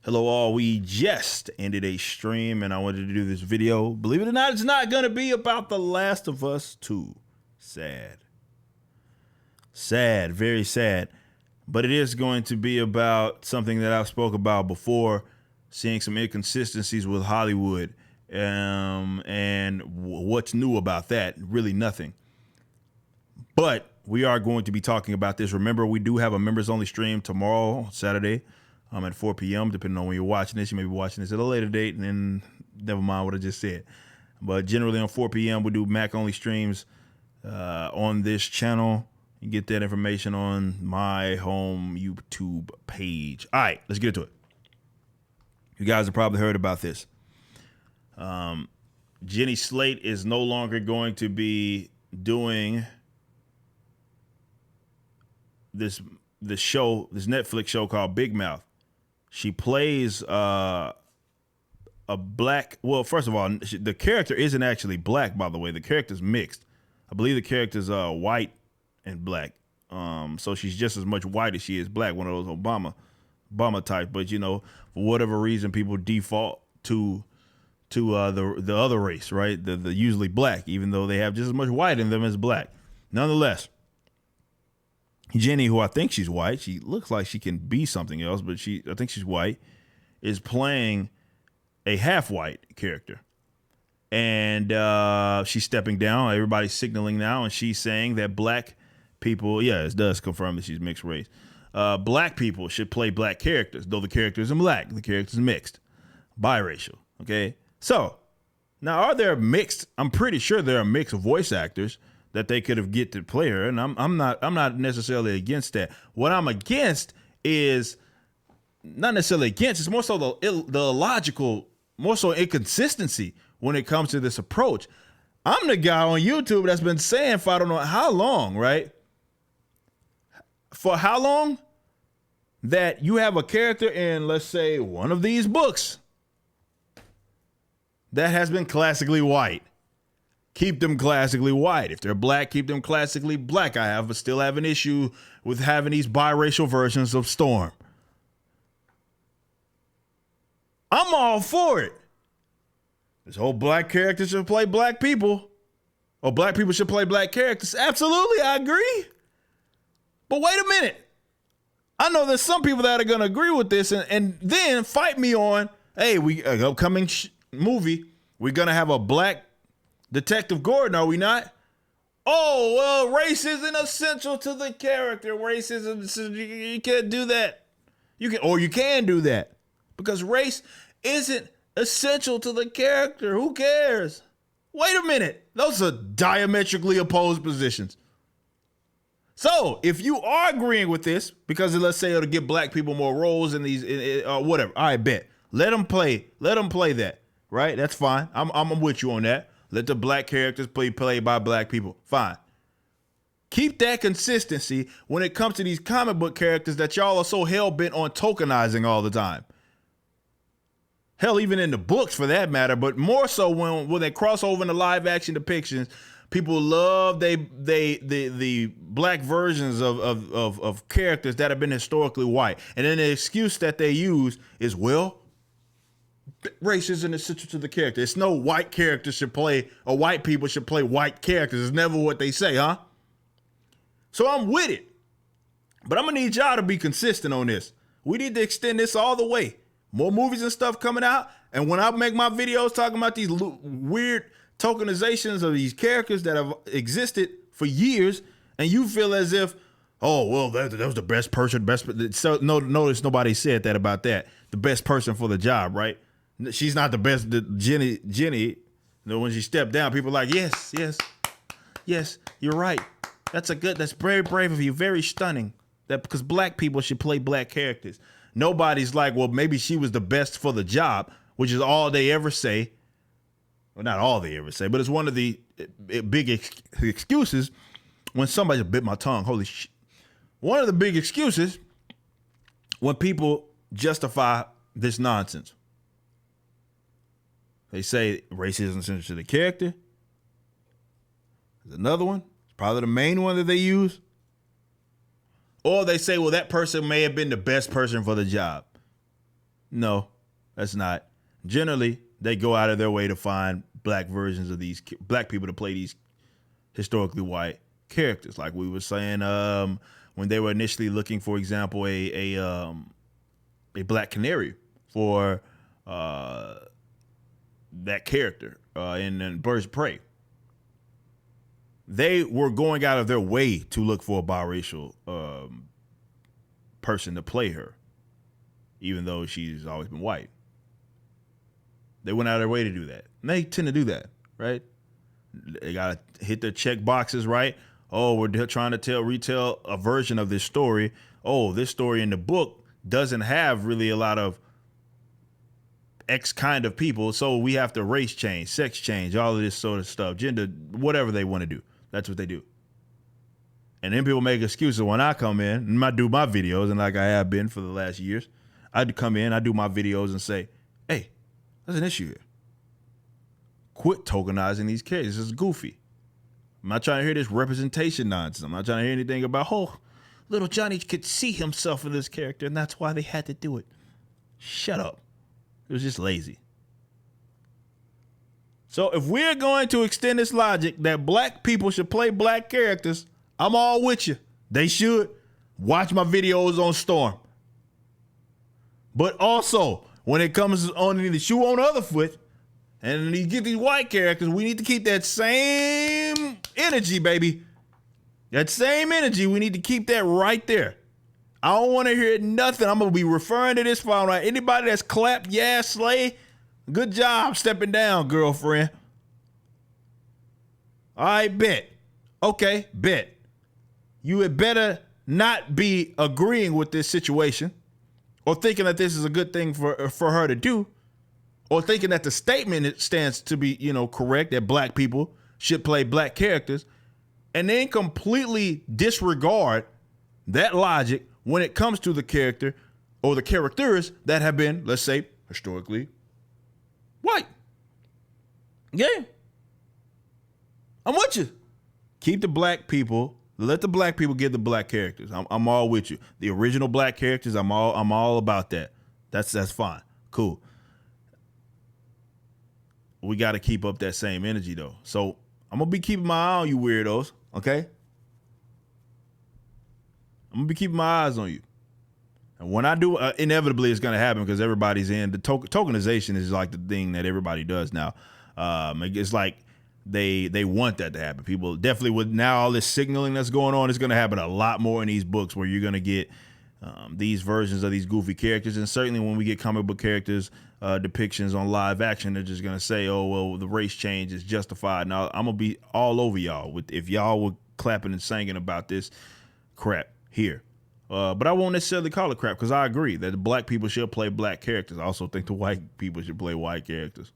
Hello all, we just ended a stream and I wanted to do this video. Believe it or not, it's not going to be about The Last of Us 2. Sad. Sad, very sad. But it is going to be about something that I've spoke about before, seeing some inconsistencies with Hollywood and what's new about that. Really nothing. But we are going to be talking about this. Remember, we do have a members only stream tomorrow, Saturday. At 4 p.m., depending on when you're watching this. You may be watching this at a later date, and then never mind what I just said. But generally on 4 p.m., we do Mac-only streams on this channel. You get that information on my home YouTube page. All right, let's get into it. You guys have probably heard about this. Jenny Slate is no longer going to be doing this Netflix show called Big Mouth. She plays a black. Well, first of all, the character isn't actually black, by the way. The character's mixed. I believe the character's white and black. So she's just as much white as she is black. One of those Obama types. But you know, for whatever reason, people default to the other race, right? The usually black, even though they have just as much white in them as black. Nonetheless, Jenny, who I think she's white, she looks like she can be something else, but I think she's white, is playing a half-white character. And she's stepping down. Everybody's signaling now, and she's saying that black people, yeah, it does confirm that she's mixed race. Black people should play black characters, though the character isn't black. The character is mixed, biracial, okay? So, now are there mixed, I'm pretty sure there are mixed voice actors that they could have get to play her, and I'm not necessarily against that. What I'm against is not necessarily against. It's more so the illogical, more so inconsistency when it comes to this approach. I'm the guy on YouTube that's been saying for I don't know how long, right? For how long that you have a character in, let's say, one of these books that has been classically white. Keep them classically white. If they're black, keep them classically black. Still have an issue with having these biracial versions of Storm. I'm all for it. This whole black character should play black people, or black people should play black characters. Absolutely, I agree. But wait a minute. I know there's some people that are going to agree with this and then fight me on, hey, we upcoming movie, we're going to have a black Detective Gordon, are we not? Oh, well, race isn't essential to the character. You can't do that. You can do that because race isn't essential to the character. Who cares? Wait a minute. Those are diametrically opposed positions. So if you are agreeing with this, because let's say it'll give black people more roles in these, whatever. I bet. Let them play that. Right? That's fine. I'm with you on that. Let the black characters be played by black people. Fine. Keep that consistency when it comes to these comic book characters that y'all are so hell-bent on tokenizing all the time. Hell, even in the books for that matter, but more so when they cross over into live action depictions, people love the black versions of characters that have been historically white. And then the excuse that they use is, well, race isn't essential to the character. It's no white character should play, or white people should play white characters. It's never what they say, huh? So I'm with it. But I'm going to need y'all to be consistent on this. We need to extend this all the way. More movies and stuff coming out. And when I make my videos talking about these weird tokenizations of these characters that have existed for years, and you feel as if, oh, well, that was the best person, so notice nobody said that about that. The best person for the job, right? She's not the best. Jenny, when she stepped down, people are like, yes, you're right. That's very brave of you. Very stunning. That because black people should play black characters. Nobody's like, well, maybe she was the best for the job, which is all they ever say. Well, not all they ever say, but it's one of the big excuses when somebody bit my tongue. Holy shit. One of the big excuses when people justify this nonsense. They say race isn't essential to the character. There's another one. It's probably the main one that they use. Or they say, well, that person may have been the best person for the job. No, that's not. Generally, they go out of their way to find black versions of these black people to play these historically white characters. Like we were saying, when they were initially looking, for example, a black canary for that character in Birds of Prey. They were going out of their way to look for a biracial person to play her, even though she's always been white. They went out of their way to do that. And they tend to do that, right? They got to hit their check boxes, right? Oh, we're trying to retell a version of this story. Oh, this story in the book doesn't have really a lot of X kind of people, so we have to race change, sex change, all of this sort of stuff, gender, whatever they want to do. That's what they do. And then people make excuses when I come in and I do my videos, and like I have been for the last years, I'd come in, I do my videos and say, hey, there's an issue here. Quit tokenizing these characters. This is goofy. I'm not trying to hear this representation nonsense. I'm not trying to hear anything about, oh, little Johnny could see himself in this character, and that's why they had to do it. Shut up. It was just lazy. So if we're going to extend this logic that black people should play black characters, I'm all with you. They should. Watch my videos on Storm. But also, when it comes on the shoe on the other foot, and you get these white characters, we need to keep that same energy, baby. That same energy, we need to keep that right there. I don't want to hear nothing. I'm going to be referring to this phone. Right? Anybody that's clapped, yeah, Slay, good job stepping down, girlfriend. All right, bet. Okay, bet. You had better not be agreeing with this situation or thinking that this is a good thing for her to do, or thinking that the statement stands to be, correct, that black people should play black characters, and then completely disregard that logic when it comes to the character or the characters that have been, let's say, historically white. Yeah. I'm with you. Keep the black people, let the black people get the black characters. I'm all with you. The original black characters, I'm all about that. That's fine. Cool. We got to keep up that same energy though. So I'm going to be keeping my eye on you weirdos, okay? I'm going to be keeping my eyes on you. And when I do, inevitably it's going to happen because everybody's in. The tokenization is like the thing that everybody does now. It's like they want that to happen. People definitely, with now all this signaling that's going on, it's going to happen a lot more in these books where you're going to get these versions of these goofy characters. And certainly when we get comic book characters depictions on live action, they're just going to say, oh, well, the race change is justified. Now, I'm going to be all over y'all if y'all were clapping and singing about this crap here. But I won't necessarily call it crap because I agree that the black people should play black characters. I also think the white people should play white characters.